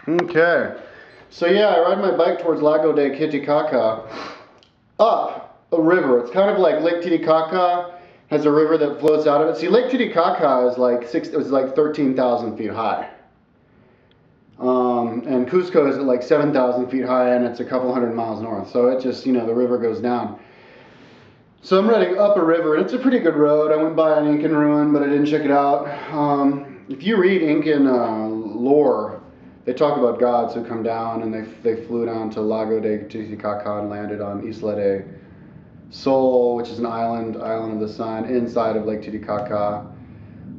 Okay. So yeah, I ride my bike towards Lago de Titicaca up a river. It's kind of like Lake Titicaca has a river that flows out of it. See, Lake Titicaca is like it was like 13,000 feet high. And Cuzco is at like 7,000 feet high, and it's a couple hundred miles north. So it just, the river goes down. So I'm riding up a river, and it's a pretty good road. I went by an Incan ruin, but I didn't check it out. If you read Incan lore, they talk about gods who come down, and they flew down to Lago de Titicaca and landed on Isla de Sol, which is an island of the sun, inside of Lake Titicaca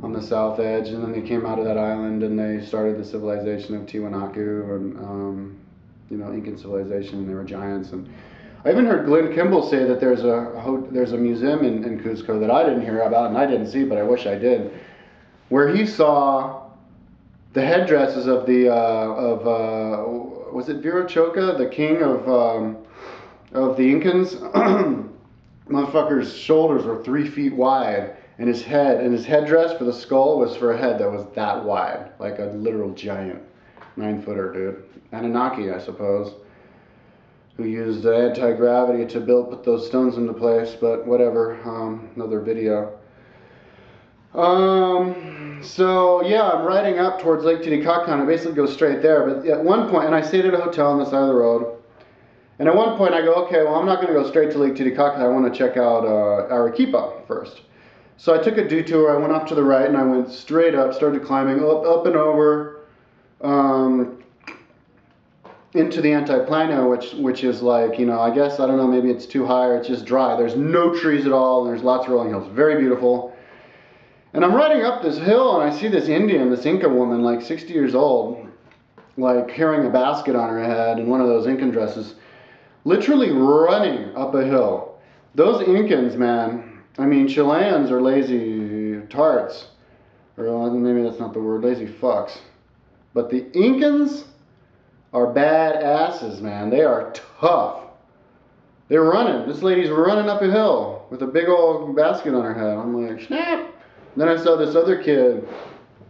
on the south edge. And then they came out of that island, and they started the civilization of Tiwanaku, and Incan civilization, and they were giants. And I even heard Glenn Kimball say that there's a museum in Cuzco that I didn't hear about and I didn't see, but I wish I did, where he saw the headdresses of the was it Viracocha, the king of the Incans. Motherfucker's shoulders were 3 feet wide, and his headdress for the skull was for a head that was that wide, like a literal giant 9-footer, dude. Anunnaki, I suppose, who used anti-gravity to put those stones into place, but whatever, another video. So yeah, I'm riding up towards Lake Titicaca, and I basically go straight there, but at one point, and I stayed at a hotel on the side of the road, and at one point I go, okay, well, I'm not going to go straight to Lake Titicaca, I want to check out Arequipa first. So I took a detour, I went off to the right, and I went straight up, started climbing up and over, into the Antiplano, which is like, I guess, I don't know, maybe it's too high or it's just dry. There's no trees at all, and there's lots of rolling hills. Very beautiful. And I'm riding up this hill, and I see this Indian, this Inca woman, like 60 years old, like carrying a basket on her head and one of those Incan dresses, literally running up a hill. Those Incans, man, I mean, Chileans are lazy tarts, or maybe that's not the word, lazy fucks. But the Incans are bad asses, man. They are tough. They're running. This lady's running up a hill with a big old basket on her head. I'm like, snap. And then I saw this other kid,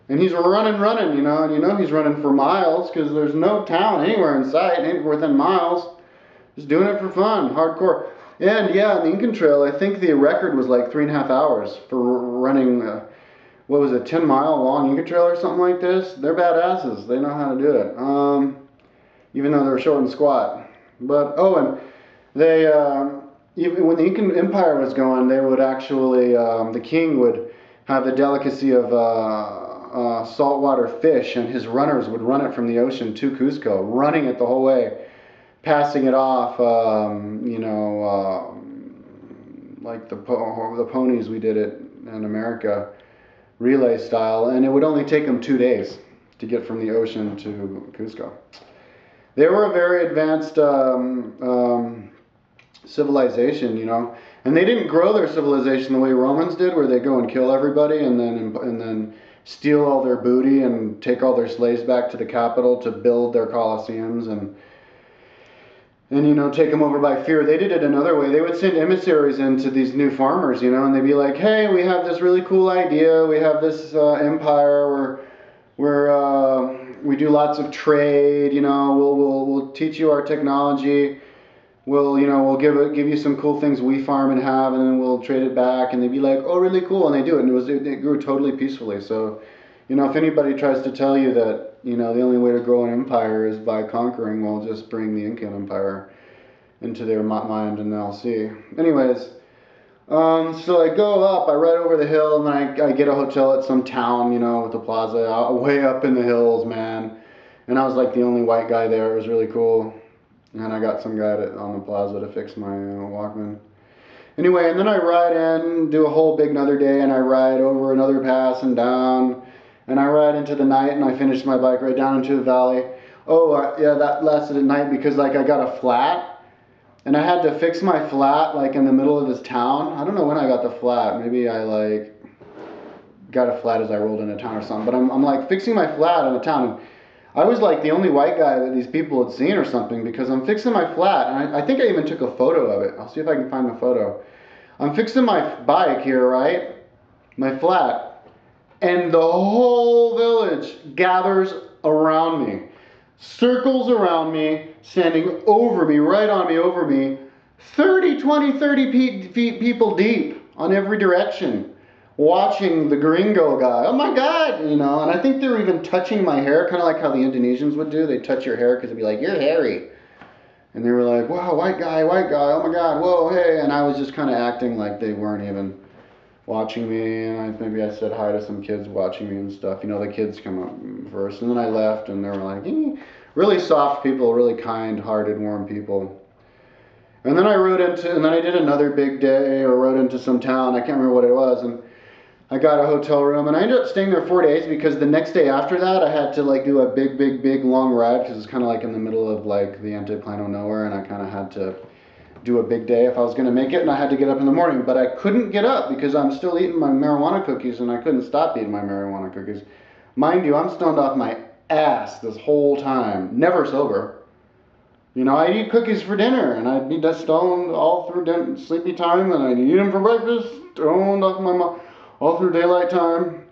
and he's running, and he's running for miles because there's no town anywhere in sight, anywhere within miles. Just doing it for fun, hardcore. And yeah, on the Incan Trail, I think the record was like 3.5 hours for running, what was it, 10-mile long Incan Trail or something like this. They're badasses. They know how to do it. Even though they're short and squat. But, and they, even when the Incan Empire was going, they would actually, the king would have the delicacy of saltwater fish, and his runners would run it from the ocean to Cuzco, running it the whole way, passing it off, like the ponies we did it in America, relay style, and it would only take them 2 days to get from the ocean to Cuzco. They were a very advanced civilization, and they didn't grow their civilization the way Romans did, where they go and kill everybody and then steal all their booty and take all their slaves back to the capital to build their colosseums and take them over by fear. They did it another way. They would send emissaries into these new farmers, and they'd be like, hey, we have this really cool idea. We have this empire where we do lots of trade, we'll teach you our technology. We'll give you some cool things we farm and have, and then we'll trade it back. And they'd be like, oh, really cool. And they do it. And it grew totally peacefully. So, if anybody tries to tell you that, the only way to grow an empire is by conquering, well, just bring the Incan Empire into their mind and they'll see. Anyways, so I go up, I ride over the hill, and then I get a hotel at some town, with a plaza way up in the hills, man. And I was like the only white guy there. It was really cool. And I got some guy on the plaza to fix my Walkman. Anyway, and then I ride in, do a whole big another day, and I ride over another pass and down, and I ride into the night, and I finish my bike right down into the valley. Yeah, that lasted at night because I got a flat, and I had to fix my flat in the middle of this town. I don't know when I got the flat. Maybe I got a flat as I rolled into town or something. But I'm fixing my flat in a town. And I was the only white guy that these people had seen or something, because I'm fixing my flat, and I think I even took a photo of it. I'll see if I can find the photo. I'm fixing my bike here, right? My flat. And the whole village gathers around me. circles around me, standing over me, right on me, over me, 30, 20, 30 feet people deep on every direction, watching the gringo guy. Oh my God, you know, and I think they were even touching my hair, kind of like how the Indonesians would do. They'd touch your hair because they'd be like, you're hairy. And they were like, wow, white guy, oh my God, whoa, hey. And I was just kind of acting like they weren't even watching me. And maybe I said hi to some kids watching me and stuff. You know, the kids come up first. And then I left and they were like, really soft people, really kind-hearted, warm people. And then and then I did another big day, or rode into some town. I can't remember what it was. And I got a hotel room, and I ended up staying there 4 days because the next day after that, I had to like do a big long ride because it's kind of like in the middle of like the Antiplano nowhere, and I kind of had to do a big day if I was going to make it, and I had to get up in the morning, but I couldn't get up because I'm still eating my marijuana cookies, and I couldn't stop eating my marijuana cookies. Mind you, I'm stoned off my ass this whole time, never sober. You know, I'd eat cookies for dinner, and I'd be stoned all through sleepy time, and I'd eat them for breakfast, stoned off my mouth all through daylight time.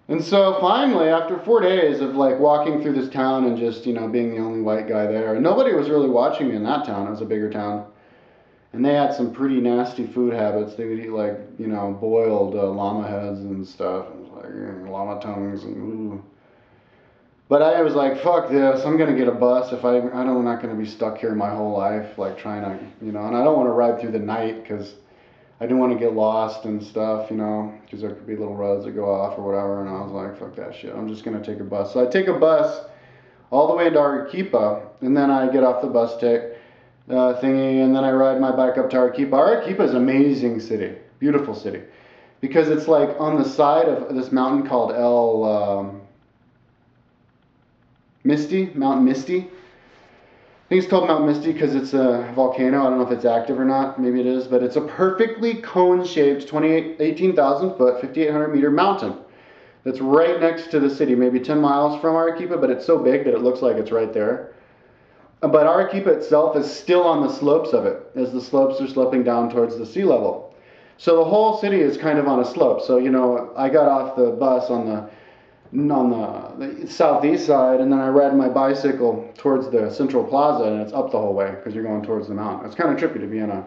And so finally, after 4 days of like walking through this town and just, you know, being the only white guy there, and nobody was really watching me in that town. It was a bigger town. And they had some pretty nasty food habits. They would eat like, you know, boiled llama heads and stuff. It was like llama tongues and ooh. But I was like, fuck this. I'm going to get a bus if I'm not going to be stuck here my whole life, like trying to, you know, and I don't want to ride through the night because I didn't want to get lost and stuff, you know, because there could be little roads that go off or whatever. And I was like, fuck that shit. I'm just going to take a bus. So I take a bus all the way to Arequipa, and then I get off the bus thingy, and then I ride my bike up to Arequipa. Arequipa is an amazing city, beautiful city, because it's like on the side of this mountain called Mount Misty. I think it's called Mount Misty because it's a volcano. I don't know if it's active or not. Maybe it is, but it's a perfectly cone-shaped 18,000 foot, 5,800 meter mountain that's right next to the city, maybe 10 miles from Arequipa, but it's so big that it looks like it's right there. But Arequipa itself is still on the slopes of it, as the slopes are sloping down towards the sea level. So the whole city is kind of on a slope. So, you know, I got off the bus on the southeast side, and then I ride my bicycle towards the central plaza, and it's up the whole way because you're going towards the mountain. It's kind of trippy to be in a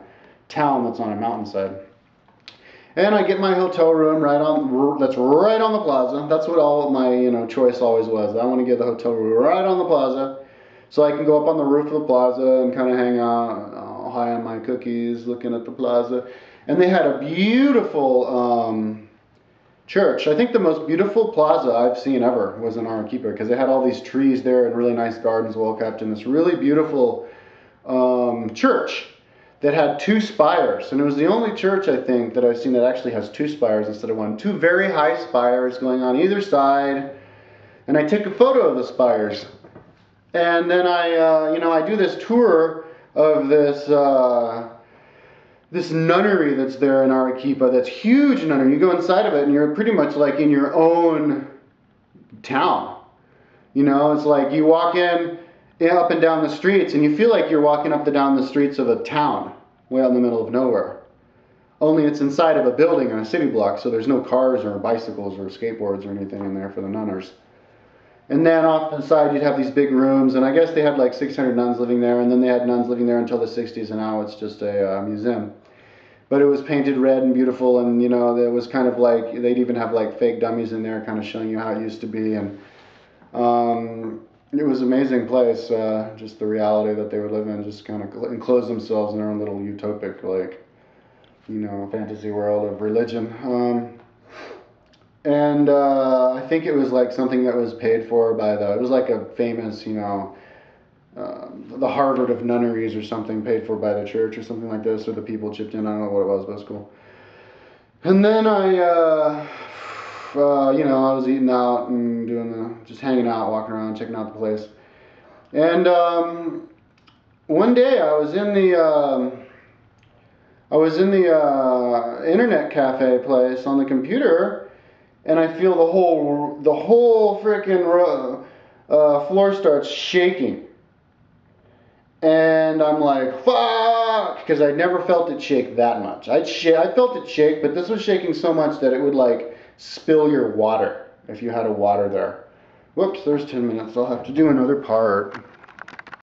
town that's on a mountainside. And I get my hotel room that's right on the plaza. That's what all my, you know, choice always was. I want to get the hotel room right on the plaza so I can go up on the roof of the plaza and kind of hang out, high on my cookies, looking at the plaza. And they had a beautiful church. I think the most beautiful plaza I've seen ever was in Arequipa because they had all these trees there and really nice gardens, well kept, and this really beautiful church that had 2 spires. And it was the only church, I think, that I've seen that actually has 2 spires instead of 1. 2 very high spires going on either side. And I took a photo of the spires. And then I do this tour of this nunnery that's there in Arequipa, that's huge nunnery. You go inside of it and you're pretty much like in your own town. You know, it's like you walk in up and down the streets and you feel like you're walking up and down the streets of a town way out in the middle of nowhere. Only it's inside of a building on a city block, so there's no cars or bicycles or skateboards or anything in there for the nunners. And then off to the side you'd have these big rooms, and I guess they had like 600 nuns living there, and then they had nuns living there until the 60s, and now it's just a museum. But it was painted red and beautiful, and you know, it was kind of like, they'd even have like fake dummies in there kind of showing you how it used to be, and it was an amazing place, just the reality that they would live in, just kind of enclose themselves in their own little utopic, like, you know, fantasy world of religion. And I think it was like something that was paid for by it was like a famous, you know, the Harvard of nunneries or something, paid for by the church or something like this, or the people chipped in. I don't know what it was, but it was cool. And then I was eating out and just hanging out, walking around, checking out the place. And one day I was in the internet cafe place on the computer, and I feel the whole freaking floor starts shaking. And I'm like, fuck, because I'd never felt it shake that much. I felt it shake, but this was shaking so much that it would like spill your water if you had a water there. Whoops, there's 10 minutes. I'll have to do another part.